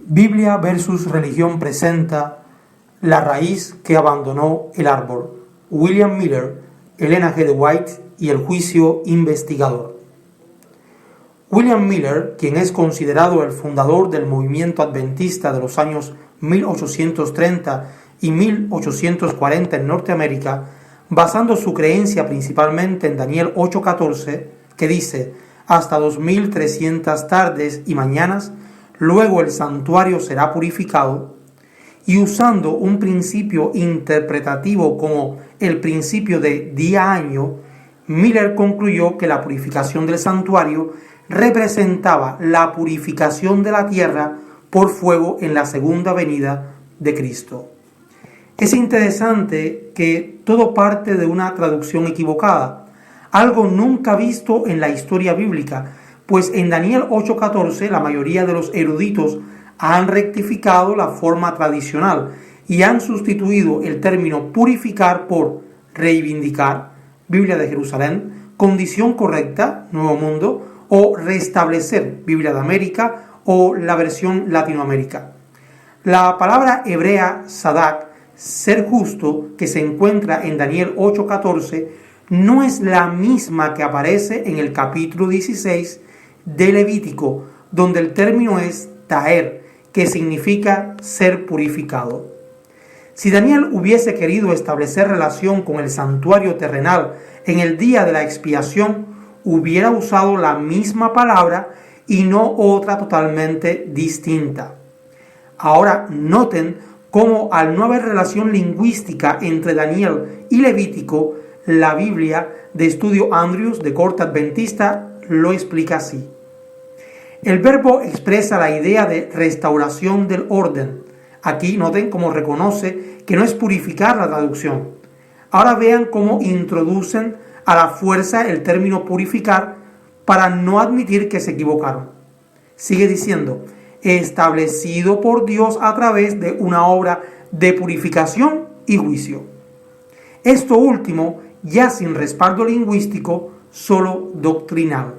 Biblia versus religión presenta La raíz que abandonó el árbol. William Miller, Elena G. de White y el juicio investigador. William Miller, quien es considerado el fundador del movimiento adventista de los años 1830 y 1840 en Norteamérica, basando su creencia principalmente en Daniel 8:14, que dice: hasta 2300 tardes y mañanas, luego el santuario será purificado, y usando un principio interpretativo como el principio de día-año, Miller concluyó que la purificación del santuario representaba la purificación de la tierra por fuego en la segunda venida de Cristo. Es interesante que todo parte de una traducción equivocada, algo nunca visto en la historia bíblica, pues en Daniel 8:14 la mayoría de los eruditos han rectificado la forma tradicional y han sustituido el término purificar por reivindicar, Biblia de Jerusalén, condición correcta, Nuevo Mundo, o restablecer, Biblia de América o la versión Latinoamérica. La palabra hebrea sadak, ser justo, que se encuentra en Daniel 8:14, no es la misma que aparece en el capítulo 16 de Levítico, donde el término es taer, que significa ser purificado. Si Daniel hubiese querido establecer relación con el santuario terrenal en el día de la expiación, hubiera usado la misma palabra y no otra totalmente distinta. Ahora noten cómo, al no haber relación lingüística entre Daniel y Levítico, la Biblia de Estudio Andrews de Corte Adventista lo explica así. El verbo expresa la idea de restauración del orden. Aquí noten cómo reconoce que no es purificar la traducción. Ahora vean cómo introducen a la fuerza el término purificar para no admitir que se equivocaron. Sigue diciendo, establecido por Dios a través de una obra de purificación y juicio. Esto último ya sin respaldo lingüístico, solo doctrinal.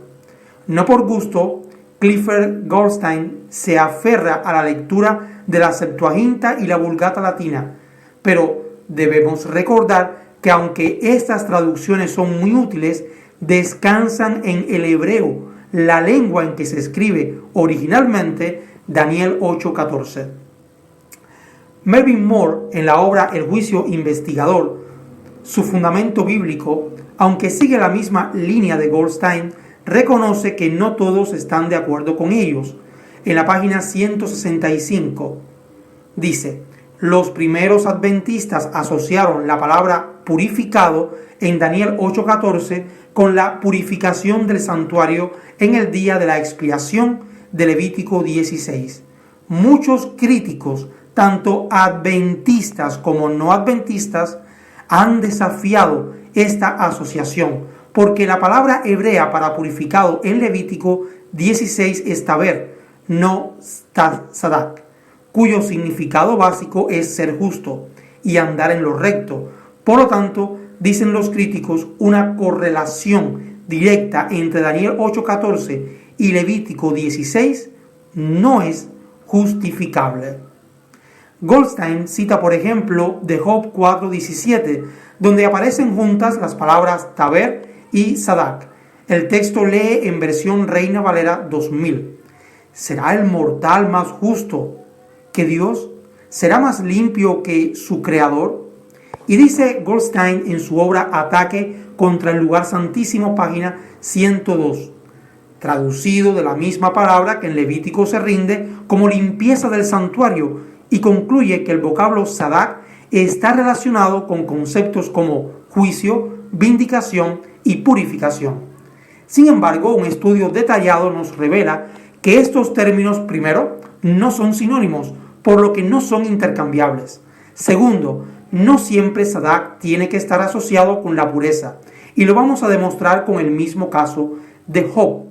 No por gusto, Clifford Goldstein se aferra a la lectura de la Septuaginta y la Vulgata latina, pero debemos recordar que aunque estas traducciones son muy útiles, descansan en el hebreo, la lengua en que se escribe originalmente Daniel 8:14. Melvin Moore, en la obra El juicio investigador, su fundamento bíblico, aunque sigue la misma línea de Goldstein, reconoce que no todos están de acuerdo con ellos. En la página 165 dice: los primeros adventistas asociaron la palabra purificado en Daniel 8:14 con la purificación del santuario en el día de la expiación de Levítico 16. Muchos críticos, tanto adventistas como no adventistas, han desafiado esta asociación, porque la palabra hebrea para purificado en Levítico 16 es taber, no sadak, cuyo significado básico es ser justo y andar en lo recto. Por lo tanto, dicen los críticos, una correlación directa entre Daniel 8:14 y Levítico 16 no es justificable. Goldstein cita, por ejemplo, de Job 4:17, donde aparecen juntas las palabras taber y sadak. El texto lee en versión Reina Valera 2000. ¿Será el mortal más justo que Dios? ¿Será más limpio que su creador? Y dice Goldstein en su obra Ataque contra el lugar santísimo, página 102, traducido de la misma palabra que en Levítico se rinde como limpieza del santuario, y concluye que el vocablo sadak está relacionado con conceptos como juicio, vindicación y purificación. Sin embargo, un estudio detallado nos revela que estos términos, primero, no son sinónimos, por lo que no son intercambiables. Segundo, no siempre sadak tiene que estar asociado con la pureza, y lo vamos a demostrar con el mismo caso de Job.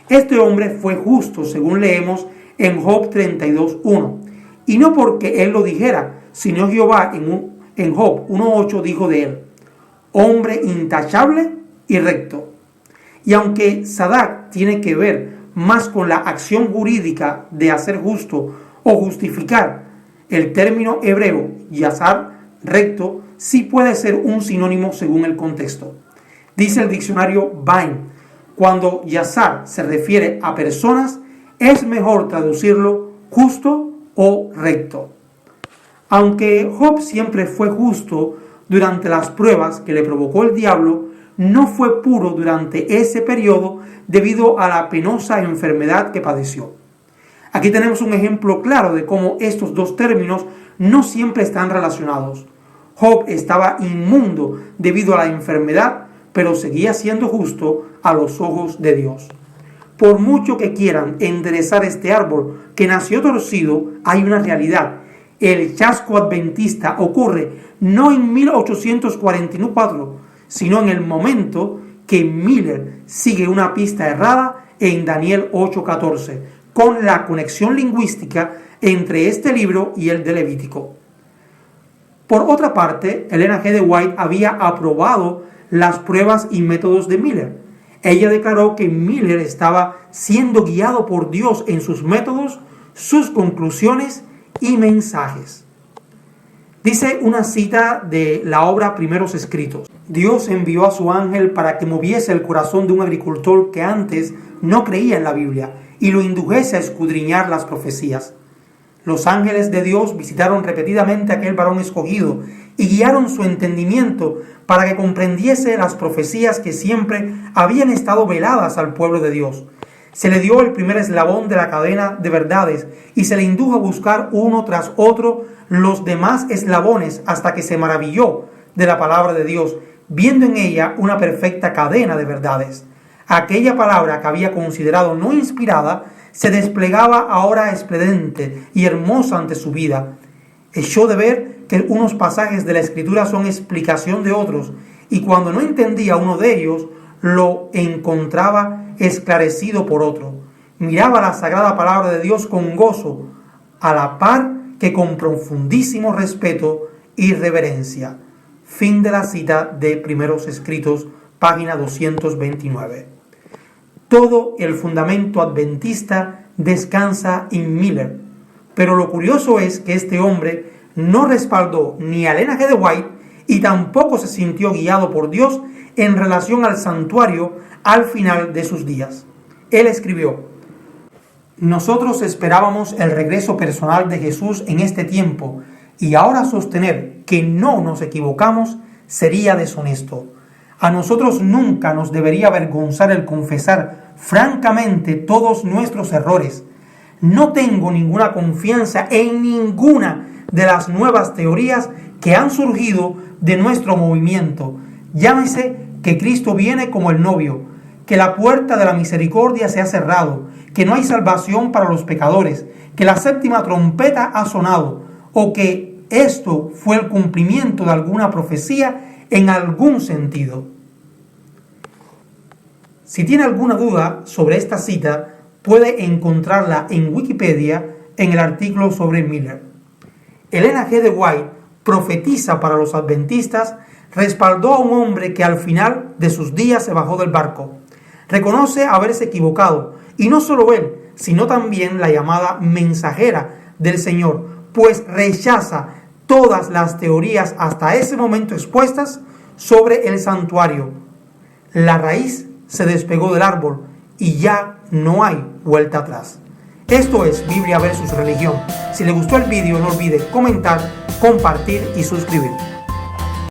Este hombre fue justo, según leemos en Job 32:1, y no porque él lo dijera, sino Jehová en Job 1:8 dijo de él: hombre intachable y recto. Y aunque sadak tiene que ver más con la acción jurídica de hacer justo o justificar. El término hebreo yazar, recto, sí puede ser un sinónimo según el contexto. Dice el diccionario Vine, cuando yazar se refiere a personas, es mejor traducirlo justo o recto. Aunque Job siempre fue justo durante las pruebas que le provocó el diablo, no fue puro durante ese periodo debido a la penosa enfermedad que padeció. Aquí tenemos un ejemplo claro de cómo estos dos términos no siempre están relacionados. Job estaba inmundo debido a la enfermedad, pero seguía siendo justo a los ojos de Dios. Por mucho que quieran enderezar este árbol que nació torcido, hay una realidad. El chasco adventista ocurre no en 1844, sino en el momento que Miller sigue una pista errada en Daniel 8:14, con la conexión lingüística entre este libro y el de Levítico. Por otra parte, Elena G. de White había aprobado las pruebas y métodos de Miller. Ella declaró que Miller estaba siendo guiado por Dios en sus métodos, sus conclusiones y mensajes. Dice una cita de la obra Primeros Escritos: Dios envió a su ángel para que moviese el corazón de un agricultor que antes no creía en la Biblia y lo indujese a escudriñar las profecías. Los ángeles de Dios visitaron repetidamente a aquel varón escogido y guiaron su entendimiento para que comprendiese las profecías que siempre habían estado veladas al pueblo de Dios. Se le dio el primer eslabón de la cadena de verdades y se le indujo a buscar uno tras otro los demás eslabones hasta que se maravilló de la palabra de Dios, viendo en ella una perfecta cadena de verdades. Aquella palabra que había considerado no inspirada se desplegaba ahora esplendente y hermosa ante su vida. Echó de ver que unos pasajes de la Escritura son explicación de otros, y cuando no entendía uno de ellos, lo encontraba esclarecido por otro. Miraba la sagrada palabra de Dios con gozo, a la par que con profundísimo respeto y reverencia. Fin de la cita de Primeros Escritos, página 229. Todo el fundamento adventista descansa en Miller, pero lo curioso es que este hombre no respaldó ni a Elena G. de White y tampoco se sintió guiado por Dios en relación al santuario al final de sus días. Él escribió: nosotros esperábamos el regreso personal de Jesús en este tiempo, y ahora sostener que no nos equivocamos sería deshonesto. A nosotros nunca nos debería avergonzar el confesar francamente todos nuestros errores. No tengo ninguna confianza en ninguna de las nuevas teorías que han surgido de nuestro movimiento. Llámese que Cristo viene como el novio, que la puerta de la misericordia se ha cerrado, que no hay salvación para los pecadores, que la séptima trompeta ha sonado, o que esto fue el cumplimiento de alguna profecía en algún sentido. Si tiene alguna duda sobre esta cita, puede encontrarla en Wikipedia en el artículo sobre Miller. Elena G. de White profetiza para los adventistas, respaldó a un hombre que al final de sus días se bajó del barco. Reconoce haberse equivocado, y no solo él, sino también la llamada mensajera del Señor, pues rechaza todas las teorías hasta ese momento expuestas sobre el santuario. La raíz se despegó del árbol y ya no hay vuelta atrás. Esto es Biblia versus Religión. Si le gustó el vídeo, no olvide comentar, compartir y suscribir.